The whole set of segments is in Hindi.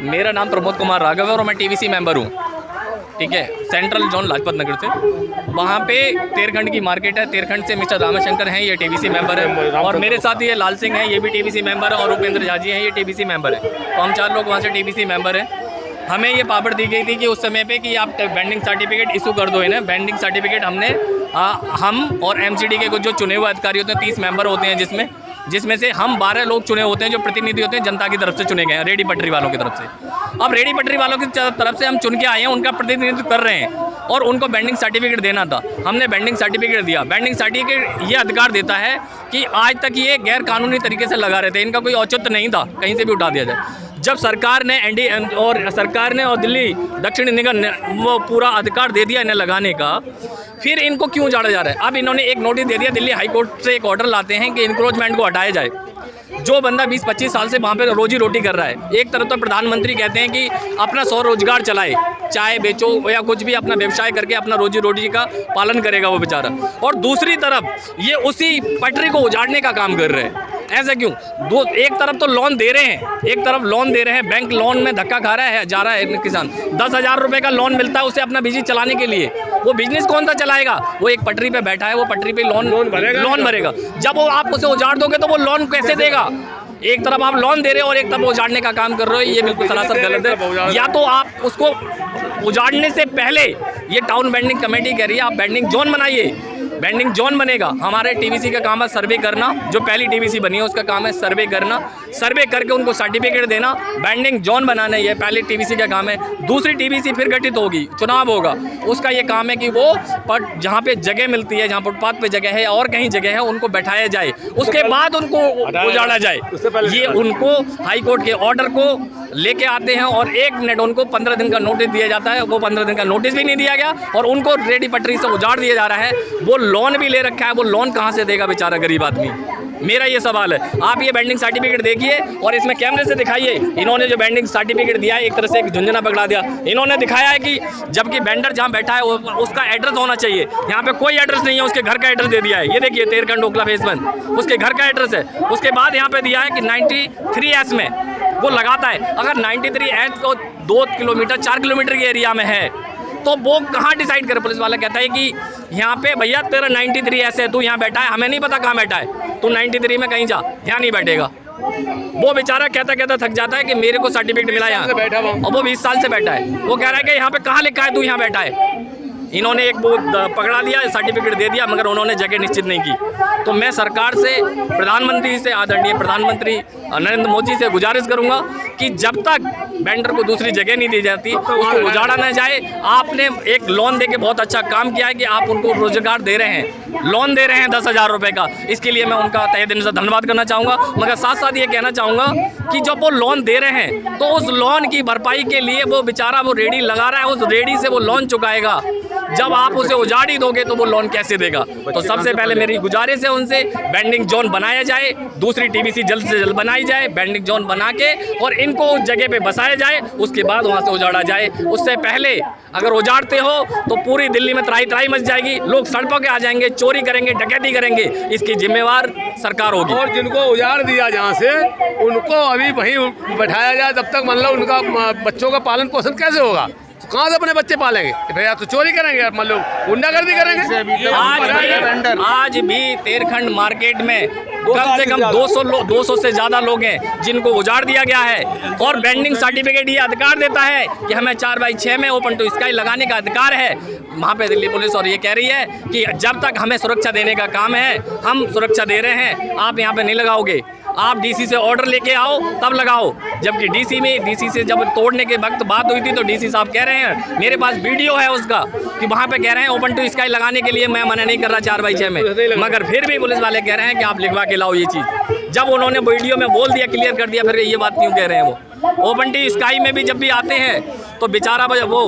मेरा नाम प्रमोद कुमार राघव है और मैं टीवीसी मेंबर हूँ। ठीक है, सेंट्रल जोन लाजपत नगर से। वहाँ पे तेरखंड की मार्केट है। तेरखंड से मिस्टर रामाशंकर हैं, ये टीवीसी मेंबर है, और मेरे साथ ये लाल सिंह है, ये भी टीवीसी मेंबर है, और उपेंद्र झा जी हैं, ये टीवीसी मेंबर है। तो हम 4 लोग वहाँ से टीवीसी मेंबर हैं। हमें ये पावर दी गई थी कि उस समय पे कि आप वेंडिंग सर्टिफिकेट इशू कर दो इन्हें। वेंडिंग सर्टिफिकेट हमने हम और एमसीडी के कुछ जो चुने हुए अधिकारी होते हैं, 30 मेंबर होते हैं, जिसमें से हम 12 लोग चुने होते हैं जो प्रतिनिधि होते हैं जनता की तरफ से चुने गए हैं, रेडी पटरी वालों की तरफ से। अब रेडी पटरी वालों की तरफ से हम चुन के आए हैं, उनका प्रतिनिधित्व कर रहे हैं और उनको बेंडिंग सर्टिफिकेट देना था। हमने बेंडिंग सर्टिफिकेट दिया। बेंडिंग सर्टिफिकेट ये अधिकार देता है कि आज तक ये गैर कानूनी तरीके से लगा रहे थे, इनका कोई औचित्य नहीं था कहीं से भी उठा दिया जाए। जब सरकार ने सरकार ने और दिल्ली दक्षिण निगम ने वो पूरा अधिकार दे दिया इन्हें लगाने का, फिर इनको क्यों उजाड़ा जा रहा है? अब इन्होंने एक नोटिस दे दिया, दिल्ली हाई कोर्ट से एक ऑर्डर लाते हैं कि इंक्रोचमेंट को हटाया जाए। जो बंदा 20-25 साल से वहाँ पे रोजी रोटी कर रहा है, एक तरफ तो प्रधानमंत्री कहते हैं कि अपना स्वरोजगार चलाए, चाय बेचो या कुछ भी अपना व्यवसाय करके अपना रोजी रोटी का पालन करेगा वो बेचारा, और दूसरी तरफ ये उसी पटरी को उजाड़ने का काम कर रहे हैं। ऐसा क्यों? एक तरफ तो लोन दे रहे हैं, एक तरफ लोन दे रहे हैं, बैंक लोन में धक्का खा रहा है, जा रहा है किसान। 10,000 रुपये का लोन मिलता है उसे अपना बिजनेस चलाने के लिए। वो बिजनेस कौन सा चलाएगा? वो एक पटरी पे बैठा है, वो पटरी पे लोन भरेगा। जब वो आप उसे उजाड़ दोगे तो वो लोन कैसे देगा? एक तरफ आप लोन दे रहे हो और एक तरफ उजाड़ने का काम कर रहे हो, ये बिल्कुल सरासर गलत है। या तो आप उसको उजाड़ने से पहले, ये टाउन बेंडिंग कमेटी कह रही है आप बेंडिंग जोन बनाइए, बेंडिंग जोन बनेगा। हमारे टीवीसी का काम है सर्वे करना, जो पहली टीवीसी बनी है उसका काम है सर्वे करना, सर्वे करके उनको सर्टिफिकेट देना, बेंडिंग जोन बनाना, ये पहले टीवीसी का काम है। दूसरी टीवीसी फिर गठित होगी, चुनाव होगा, उसका ये काम है कि वो जहाँ पे जगह मिलती है, जहाँ फुटपाथ पे जगह है और कहीं जगह है, उनको बैठाया जाए, उसके बाद उनको उजाड़ा जाए। ये उनको हाई कोर्ट के ऑर्डर को लेके आते हैं और 1 मिनट उनको 15 दिन का नोटिस दिया जाता है। वो 15 दिन का नोटिस भी नहीं दिया गया और उनको रेडी पटरी से उजाड़ दिया जा रहा है। वो लोन भी ले रखा है, वो लोन कहाँ से देगा बेचारा गरीब आदमी? मेरा ये सवाल है। आप ये बेंडिंग सर्टिफिकेट देखिए और इसमें कैमरे से दिखाइए। इन्होंने जो बेंडिंग सर्टिफिकेट दिया है, एक तरह से एक झुंझुना पकड़ा दिया। इन्होंने दिखाया है कि जबकि वेंडर जहाँ बैठा है उसका एड्रेस होना चाहिए, यहाँ पे कोई एड्रेस नहीं है, उसके घर का एड्रेस दे दिया है। ये देखिए तेरखंड ओखला फेस 1, उसके घर का एड्रेस है। उसके बाद यहाँ पे दिया है कि 93S में वो लगाता है। अगर 93S को 2 किलोमीटर 4 किलोमीटर के एरिया में है तो वो कहाँ डिसाइड करे? पुलिस वाला कहता है कि यहाँ पे भैया तेरा 93S है, तू यहाँ बैठा है, हमें नहीं पता कहाँ बैठा है, तू 93 में कहीं जा, यहाँ नहीं बैठेगा। वो बेचारा कहता थक जाता है कि मेरे को सर्टिफिकेट मिला यहाँ, और वो 20 साल से बैठा है। वो कह रहा है कि यहाँ पे कहाँ लिखा है तू यहाँ बैठा है? इन्होंने एक वो पकड़ा दिया, सर्टिफिकेट दे दिया, मगर उन्होंने जगह निश्चित नहीं की। तो मैं सरकार से, प्रधानमंत्री से, आदरणीय प्रधानमंत्री नरेंद्र मोदी से गुजारिश करूंगा कि जब तक वेंडर को दूसरी जगह नहीं दी जाती उसको उजाड़ा न जाए। आपने एक लोन देके बहुत अच्छा काम किया है कि आप उनको रोजगार दे रहे हैं, लोन दे रहे हैं 10,000 रुपये का। इसके लिए मैं उनका तहे दिल से धन्यवाद करना चाहूँगा। मगर साथ साथ ये कहना चाहूँगा कि जब वो लोन दे रहे हैं तो उस लोन की भरपाई के लिए वो बेचारा वो रेडी लगा रहा है, उस रेडी से वो लोन चुकाएगा। जब आप उसे उजाड़ ही दोगे तो वो लोन कैसे देगा? तो सबसे पहले मेरी गुजारिश है उनसे, बेंडिंग जोन बनाया जाए, दूसरी टीवीसी जल्द से जल्द बनाई जाए, बेंडिंग जोन बना के और इनको उस जगह पे बसाया जाए, उसके बाद वहाँ से उजाड़ा जाए। उससे पहले अगर उजाड़ते हो तो पूरी दिल्ली में त्राही मच जाएगी, लोग सड़कों के आ जाएंगे, चोरी करेंगे, डकैती करेंगे। इसकी जिम्मेवार सरकार होगी। और जिनको उजाड़ दिया जहाँ से, उनको अभी वहीं बैठाया जाए। तब तक मतलब उनका बच्चों का पालन पोषण कैसे होगा? कहाँ से अपने बच्चे पालेंगे? भैया तो चोरी करेंगे, मतलब गुंडागर्दी करेंगे। आज भी तेरखंड मार्केट में कम से कम 200 से ज़्यादा लोग हैं जिनको उजाड़ दिया गया है। और बेंडिंग सर्टिफिकेट ये अधिकार देता है कि हमें 4x6 में ओपन टू स्काई लगाने का अधिकार है। वहाँ पे दिल्ली पुलिस और ये कह रही है कि जब तक हमें सुरक्षा देने का काम है, हम सुरक्षा दे रहे हैं, आप यहाँ पे नहीं लगाओगे, आप डीसी से ऑर्डर लेके आओ तब लगाओ। जबकि डीसी से जब तोड़ने के वक्त बात हुई थी तो डीसी साहब कह रहे हैं, मेरे पास वीडियो है उसका, कि वहाँ पे कह रहे हैं ओपन टू स्काई लगाने के लिए मैं मना नहीं कर रहा 4x6 में, मगर फिर भी पुलिस वाले कह रहे हैं कि आप लिखवा के लाओ ये चीज़। जब उन्होंने वीडियो में बोल दिया, क्लियर कर दिया, फिर ये बात क्यों कह रहे हैं? वो ओपन टू स्काई में भी जब भी आते हैं तो बेचारा वो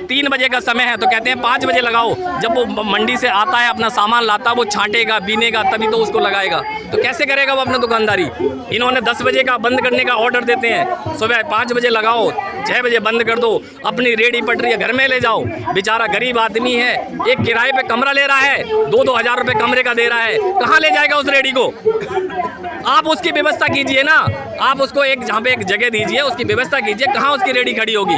3 बजे का समय है तो कहते हैं 5 बजे लगाओ। जब वो मंडी से आता है, अपना सामान लाता, वो छांटेगा, बीनेगा, तभी तो उसको लगाएगा। तो कैसे करेगा वो अपना दुकानदारी? इन्होंने 10 बजे का बंद करने का ऑर्डर देते हैं, सुबह 5 बजे लगाओ, 6 बजे बंद कर दो, अपनी रेडी पटरी घर में ले जाओ। बेचारा गरीब आदमी है, एक किराए पे कमरा ले रहा है, 2-2 हज़ार रुपये कमरे का दे रहा है, कहाँ ले जाएगा उस रेडी को? आप उसकी व्यवस्था कीजिए ना, आप उसको एक जहाँ पे एक जगह दीजिए, उसकी व्यवस्था कीजिए, कहाँ उसकी रेडी खड़ी होगी,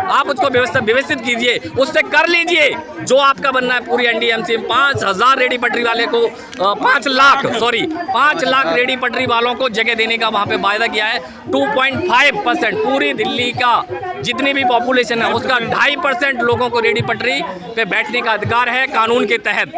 आप उसको व्यवस्थित कीजिए, उससे कर लीजिए जो आपका बनना है। पूरी एनडीएमसी में 5000 रेडी पटरी वाले को 5 लाख रेडी पटरी वालों को जगह देने का वहाँ पे वायदा किया है। 2.5% पूरी दिल्ली का जितनी भी पॉपुलेशन है उसका 2.5% लोगों को रेडी पटरी पे बैठने का अधिकार है कानून के तहत।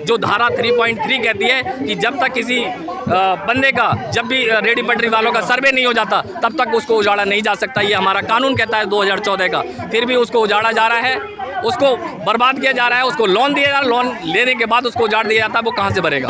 जो धारा 3.3 कहती है कि जब तक किसी बंदे का जब भी रेडी पटरी वालों का सर्वे नहीं हो जाता तब तक उसको उजाड़ा नहीं जा सकता। ये हमारा कानून कहता है 2014 का। फिर भी उसको उजाड़ा जा रहा है, उसको बर्बाद किया जा रहा है, उसको लोन दिया जा रहा है, लोन लेने के बाद उसको उजाड़ दिया जाता है। वो कहाँ से भरेगा?